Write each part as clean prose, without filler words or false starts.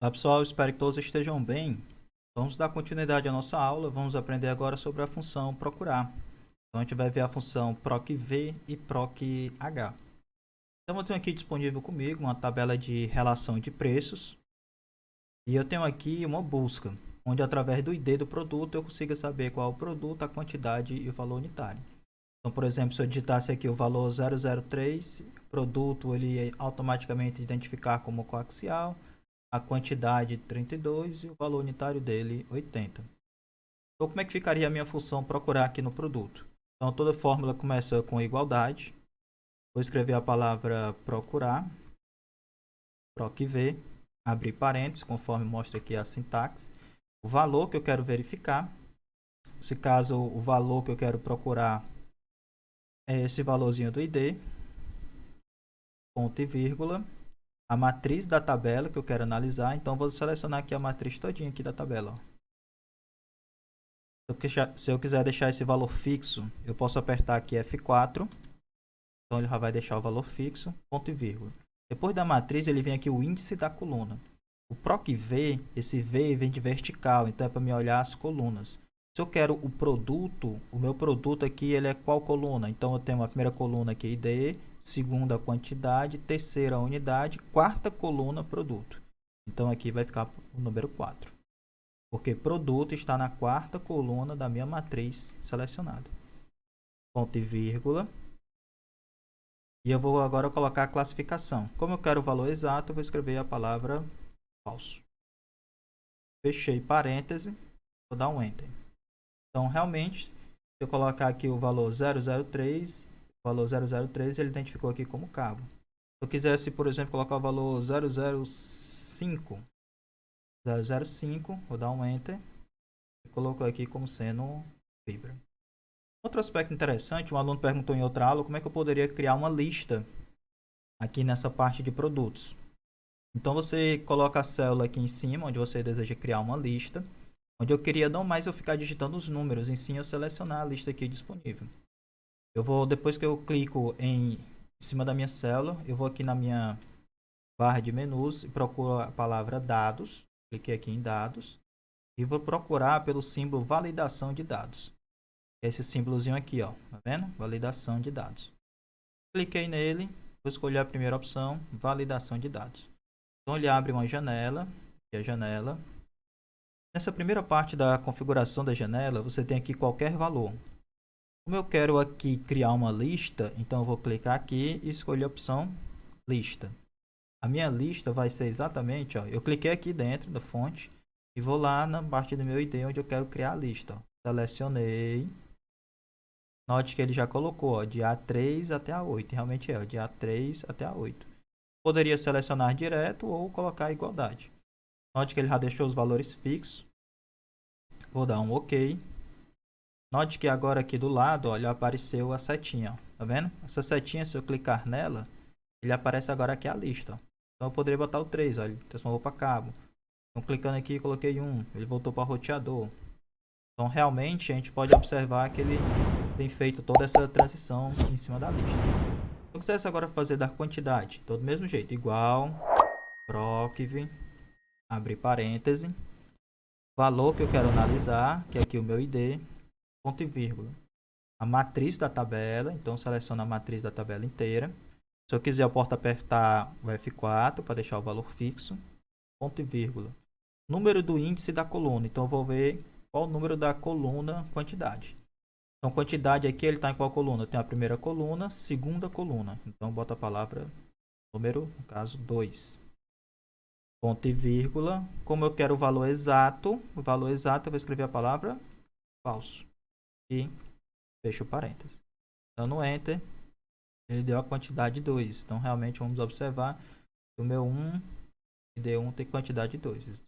Olá pessoal, espero que todos estejam bem. Vamos dar continuidade à nossa aula. Vamos aprender agora sobre a função procurar. Então a gente vai ver a função procv e proch. Então eu tenho aqui disponível comigo uma tabela de relação de preços. E eu tenho aqui uma busca, onde através do ID do produto eu consigo saber qual é o produto, a quantidade e o valor unitário. Então, por exemplo, se eu digitasse aqui o valor 003, o produto ele automaticamente identificar como coaxial, a quantidade 32 e o valor unitário dele 80. Então, como é que ficaria a minha função procurar aqui no produto? Então, toda fórmula começa com igualdade. Vou escrever a palavra procurar, procv, abrir parênteses, conforme mostra aqui a sintaxe. O valor que eu quero verificar. Se caso o valor que eu quero procurar é esse valorzinho do ID, ponto e vírgula. A matriz da tabela que eu quero analisar, então vou selecionar aqui a matriz todinha aqui da tabela. Se eu quiser deixar esse valor fixo, eu posso apertar aqui F4. Então ele já vai deixar o valor fixo, ponto e vírgula. Depois da matriz, ele vem aqui o índice da coluna. O procv, esse V vem de vertical, então é para me olhar as colunas. Se eu quero o produto, o meu produto aqui ele é qual coluna? Então eu tenho a primeira coluna aqui, ID, segunda quantidade, terceira unidade, quarta coluna produto. Então aqui vai ficar o número 4. Porque produto está na quarta coluna da minha matriz selecionada. Ponto e vírgula. E eu vou agora colocar a classificação. Como eu quero o valor exato, eu vou escrever a palavra falso. Fechei parêntese, vou dar um Enter. Então, realmente, se eu colocar aqui o valor 003, o valor 003 ele identificou aqui como cabo. Se eu quisesse, por exemplo, colocar o valor 005, vou dar um Enter e colocou aqui como sendo fibra. Outro aspecto interessante, um aluno perguntou em outra aula como é que eu poderia criar uma lista aqui nessa parte de produtos. Então você coloca a célula aqui em cima, onde você deseja criar uma lista, onde eu queria não mais eu ficar digitando os números, em sim eu selecionar a lista aqui disponível. Eu vou, depois que eu clico em cima da minha célula, eu vou aqui na minha barra de menus e procuro a palavra dados, cliquei aqui em dados, e vou procurar pelo símbolo validação de dados. Esse símbolozinho aqui, ó, tá vendo? Validação de dados. Cliquei nele, vou escolher a primeira opção, validação de dados. Então ele abre uma janela, que é a janela. Nessa primeira parte da configuração da janela, você tem aqui qualquer valor. Como eu quero aqui criar uma lista, então eu vou clicar aqui e escolher a opção lista. A minha lista vai ser exatamente, ó, eu cliquei aqui dentro da fonte e vou lá na parte do meu ID onde eu quero criar a lista. Ó. Selecionei. Note que ele já colocou ó, de A3 até A8. Realmente é ó, de A3 até A8. Poderia selecionar direto ou colocar a igualdade. Note que ele já deixou os valores fixos. Vou dar um OK. Note que agora aqui do lado, olha, apareceu a setinha. Ó. Tá vendo? Essa setinha, se eu clicar nela, ele aparece agora aqui a lista. Ó. Então eu poderia botar o 3, olha, transformou para cabo. Então clicando aqui, coloquei 1, ele voltou para roteador. Então realmente a gente pode observar que ele tem feito toda essa transição em cima da lista. Se eu quisesse agora fazer da quantidade, então do mesmo jeito, igual, procv, abrir parêntese, valor que eu quero analisar, que é aqui o meu ID, ponto e vírgula. A matriz da tabela, então seleciono a matriz da tabela inteira. Se eu quiser, eu posso apertar o F4 para deixar o valor fixo, ponto e vírgula. Número do índice da coluna, então eu vou ver qual o número da coluna quantidade. Então, quantidade aqui, ele está em qual coluna? Tem a primeira coluna, segunda coluna. Então, bota a palavra número, no caso, 2. Ponto e vírgula. Como eu quero o valor exato, eu vou escrever a palavra falso. E fecho o parênteses. Dando Enter, ele deu a quantidade 2. Então, realmente, vamos observar que o meu 1 e D1 tem quantidade 2.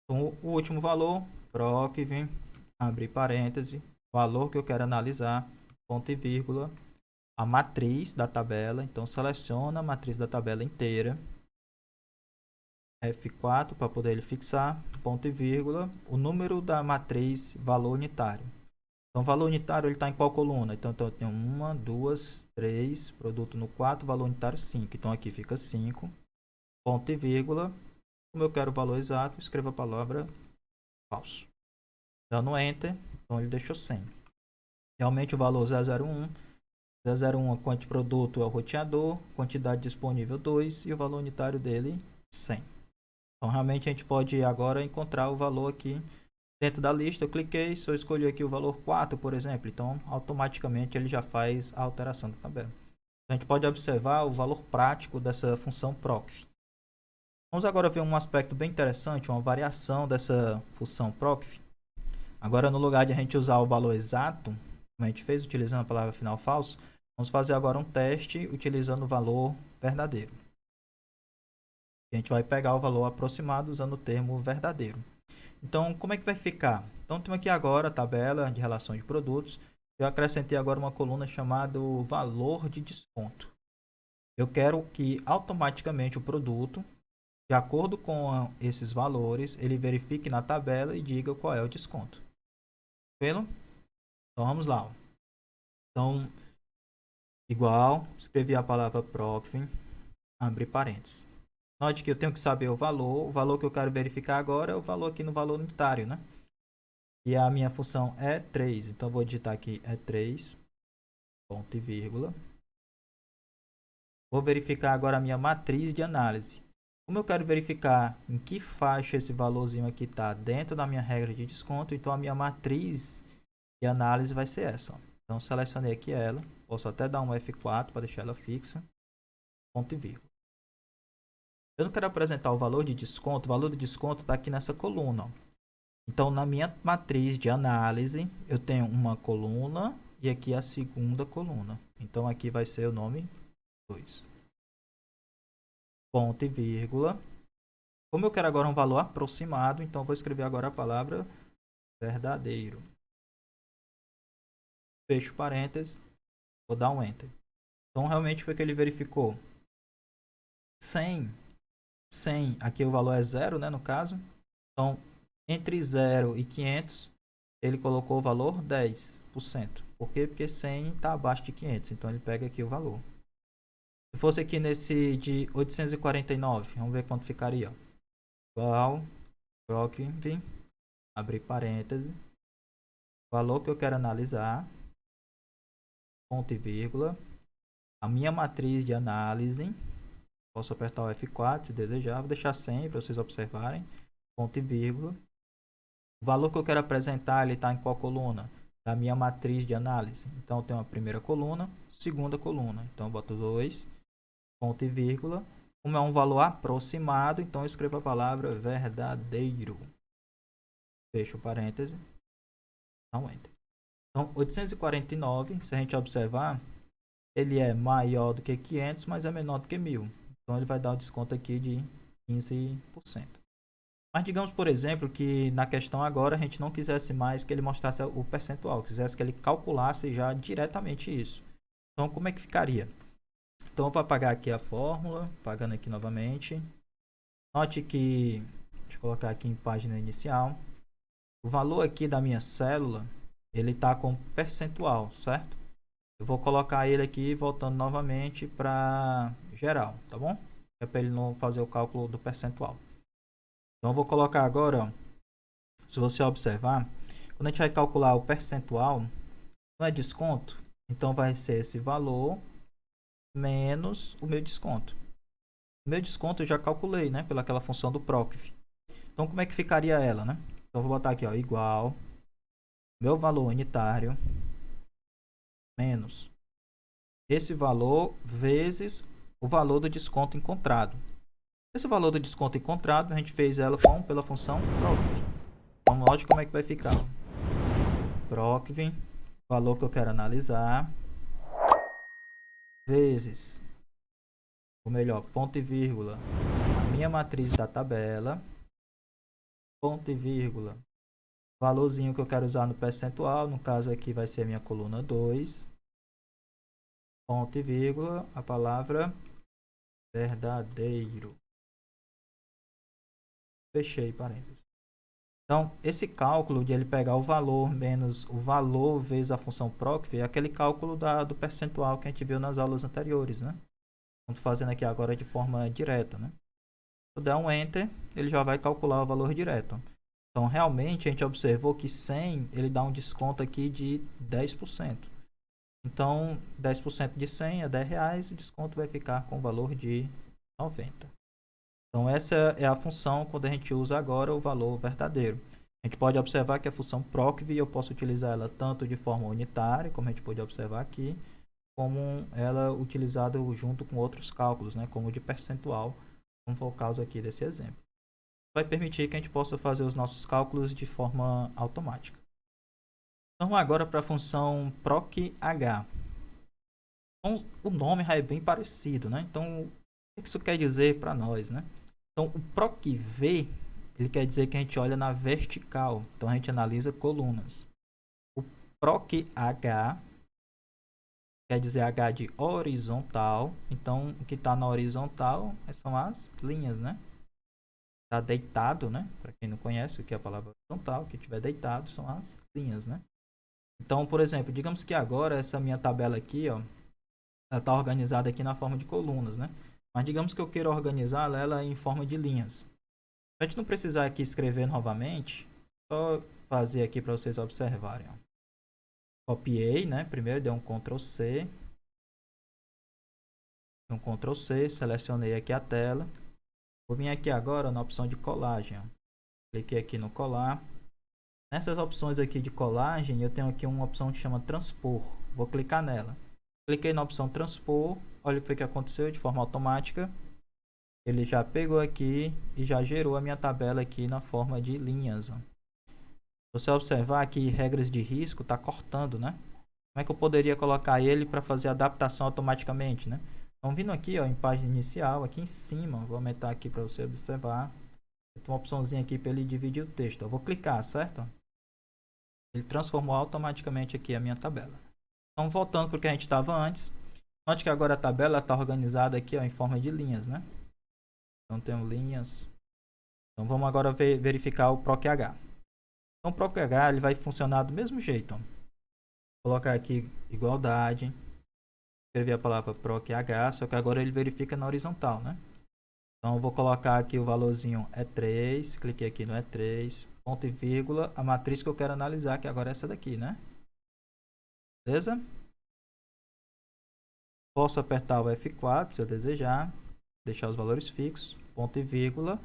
Então, o último valor, procv, abrir parêntese, valor que eu quero analisar, ponto e vírgula, a matriz da tabela, então seleciona a matriz da tabela inteira, F4 para poder ele fixar, ponto e vírgula, o número da matriz valor unitário. Então, valor unitário ele está em qual coluna? Então, eu tenho 1, 2, 3, produto no 4, valor unitário 5. Então, aqui fica 5, ponto e vírgula, Como eu quero o valor exato, escrevo a palavra falso. Dando Enter, então ele deixou 100. Realmente o valor 001, 001 a quantia produto é o roteador, quantidade disponível 2 e o valor unitário dele 100. Então realmente a gente pode agora encontrar o valor aqui dentro da lista. Eu cliquei, se eu escolher aqui o valor 4, por exemplo, então automaticamente ele já faz a alteração da tabela. Então, a gente pode observar o valor prático dessa função proc. Vamos agora ver um aspecto bem interessante, uma variação dessa função proc. Agora, no lugar de a gente usar o valor exato, como a gente fez utilizando a palavra final falso, vamos fazer agora um teste utilizando o valor verdadeiro. A gente vai pegar o valor aproximado usando o termo verdadeiro. Então, como é que vai ficar? Então, temos aqui agora a tabela de relação de produtos. Eu acrescentei agora uma coluna chamada valor de desconto. Eu quero que automaticamente o produto, de acordo com esses valores, ele verifique na tabela e diga qual é o desconto. Tranquilo? Então, vamos lá. Então, igual, escrevi a palavra proc, abre parênteses. Note que eu tenho que saber o valor que eu quero verificar agora é o valor aqui no valor unitário, né? E a minha função é 3, então eu vou digitar aqui é 3, ponto e vírgula. Vou verificar agora a minha matriz de análise. Como eu quero verificar em que faixa esse valorzinho aqui está dentro da minha regra de desconto, então a minha matriz de análise vai ser essa. Ó. Então selecionei aqui ela, posso até dar um F4 para deixar ela fixa, ponto e vírgula. Eu não quero apresentar o valor de desconto está aqui nessa coluna. Ó. Então, na minha matriz de análise, eu tenho uma coluna e aqui a segunda coluna. Então, aqui vai ser o nome 2. Ponto e vírgula. Como eu quero agora um valor aproximado, então vou escrever agora a palavra verdadeiro. Fecho parênteses, vou dar um Enter. Então, realmente foi que ele verificou. 100, aqui o valor é 0, né, no caso. Então, entre 0 e 500, ele colocou o valor 10%. Por quê? Porque 100 está abaixo de 500. Então, ele pega aqui o valor. Se fosse aqui nesse de 849, vamos ver quanto ficaria. Igual, proc, abrir parêntese. Valor que eu quero analisar. Ponto e vírgula. A minha matriz de análise. Posso apertar o F4 se desejar. Vou deixar 100 para vocês observarem. Ponto e vírgula. O valor que eu quero apresentar, ele está em qual coluna? Da minha matriz de análise. Então, eu tenho a primeira coluna, segunda coluna. Então, eu boto 2, ponto e vírgula. Como é um valor aproximado, então eu escrevo a palavra verdadeiro. Fecho o parêntese. Não entra. Então, 849, se a gente observar, ele é maior do que 500, mas é menor do que 1000. Então, ele vai dar um desconto aqui de 15%. Mas digamos, por exemplo, que na questão agora a gente não quisesse mais que ele mostrasse o percentual, quisesse que ele calculasse já diretamente isso. Então, como é que ficaria? Então, eu vou apagar aqui a fórmula, apagando aqui novamente. Note que, deixa eu colocar aqui em página inicial, o valor aqui da minha célula, ele está com percentual, certo? Eu vou colocar ele aqui voltando novamente para geral, tá bom? É para ele não fazer o cálculo do percentual. Então, eu vou colocar agora, ó, se você observar, quando a gente vai calcular o percentual, não é desconto, então vai ser esse valor menos o meu desconto. O meu desconto eu já calculei, né, pelaquela função do proc. Então, como é que ficaria ela, né? Então, eu vou botar aqui, ó, igual meu valor unitário menos esse valor vezes o valor do desconto encontrado. Esse valor do desconto encontrado, a gente fez ela pela função proc. Então, note como é que vai ficar. Proc, valor que eu quero analisar, vezes, ou melhor, ponto e vírgula, a minha matriz da tabela, ponto e vírgula, valorzinho que eu quero usar no percentual, no caso aqui vai ser a minha coluna 2, ponto e vírgula, a palavra verdadeiro. Fechei parênteses. Então, esse cálculo de ele pegar o valor menos o valor vezes a função proc é aquele cálculo do percentual que a gente viu nas aulas anteriores, né? Estou fazendo aqui agora de forma direta, né? eu der um Enter, ele já vai calcular o valor direto. Então, realmente, a gente observou que 100, ele dá um desconto aqui de 10%. Então, 10% de 100 é R$10, o desconto vai ficar com o valor de 90. Então, essa é a função quando a gente usa agora o valor verdadeiro. A gente pode observar que a função PROCV, eu posso utilizar ela tanto de forma unitária, como a gente pode observar aqui, como ela utilizada junto com outros cálculos, né, como de percentual, como foi o caso aqui desse exemplo. Vai permitir que a gente possa fazer os nossos cálculos de forma automática. Então, agora para a função PROCH. Então, o nome já é bem parecido, né? Então, o que isso quer dizer para nós, né? Então, o PROCV, ele quer dizer que a gente olha na vertical. Então, a gente analisa colunas. O PROCH quer dizer H de horizontal. Então, o que está na horizontal são as linhas, né? Está deitado, né? Para quem não conhece o que é a palavra horizontal, que estiver deitado são as linhas, né? Então, por exemplo, digamos que agora essa minha tabela aqui, ó, ela está organizada aqui na forma de colunas, né? Mas digamos que eu queira organizar ela em forma de linhas. Para a gente não precisar aqui escrever novamente, só fazer aqui para vocês observarem, ó. Copiei, né? Primeiro dei um Ctrl C. Um Ctrl C, selecionei aqui a tela. Vou vir aqui agora na opção de colagem, ó. Cliquei aqui no colar. Nessas opções aqui de colagem, eu tenho aqui uma opção que chama transpor. Vou clicar nela. Cliquei na opção transpor. Olha o que aconteceu de forma automática. Ele já pegou aqui e já gerou a minha tabela aqui na forma de linhas, ó. Você observar que regras de risco está cortando, né? Como é que eu poderia colocar ele para fazer a adaptação automaticamente, né? Então, vindo aqui, ó, em página inicial, aqui em cima, vou aumentar aqui para você observar. Tem uma opçãozinha aqui para ele dividir o texto. Eu vou clicar, certo? Ele transformou automaticamente aqui a minha tabela. Então, voltando para o que a gente estava antes. Note que agora a tabela está organizada aqui, ó, em forma de linhas, né? Então, temos linhas. Então, vamos agora verificar o PROCH. Então, o PROCH ele vai funcionar do mesmo jeito, ó. Vou colocar aqui igualdade. Escrever a palavra PROCH, só que agora ele verifica na horizontal, né? Então, eu vou colocar aqui o valorzinho E3, cliquei aqui no E3, ponto e vírgula, a matriz que eu quero analisar, que agora é essa daqui, né? Beleza? Posso apertar o F4 se eu desejar, deixar os valores fixos, ponto e vírgula.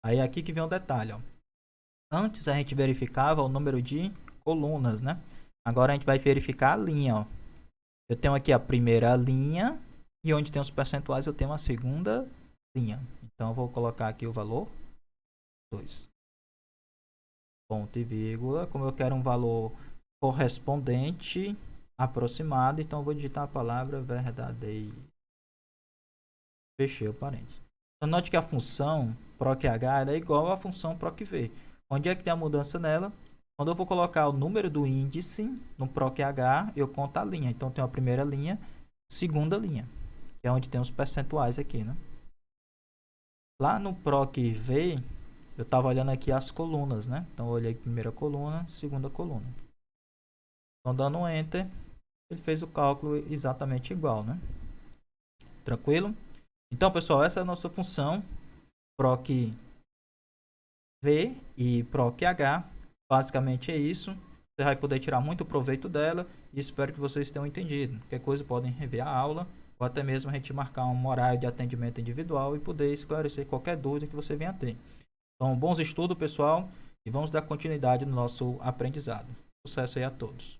Aí aqui que vem um detalhe, ó. Antes a gente verificava o número de colunas, né? Agora a gente vai verificar a linha, ó. Eu tenho aqui a primeira linha e onde tem os percentuais eu tenho a segunda linha. Então eu vou colocar aqui o valor 2. Ponto e vírgula. Como eu quero um valor correspondente, aproximado, então eu vou digitar a palavra verdadeiro. Fechei o parênteses. Então note que a função PROCH é igual à função PROCV. Onde é que tem a mudança nela? Quando eu vou colocar o número do índice no PROCH, eu conto a linha. Então, tem a primeira linha, segunda linha, que é onde tem os percentuais aqui, né? Lá no PROCV, eu estava olhando aqui as colunas, né? Então, eu olhei primeira coluna, segunda coluna. Então, dando um Enter, ele fez o cálculo exatamente igual, né? Tranquilo? Então, pessoal, essa é a nossa função PROCV e PROCH. Basicamente é isso. Você vai poder tirar muito proveito dela e espero que vocês tenham entendido. Qualquer coisa podem rever a aula ou até mesmo a gente marcar um horário de atendimento individual e poder esclarecer qualquer dúvida que você venha a ter. Então, bons estudos, pessoal, e vamos dar continuidade no nosso aprendizado. Sucesso aí a todos.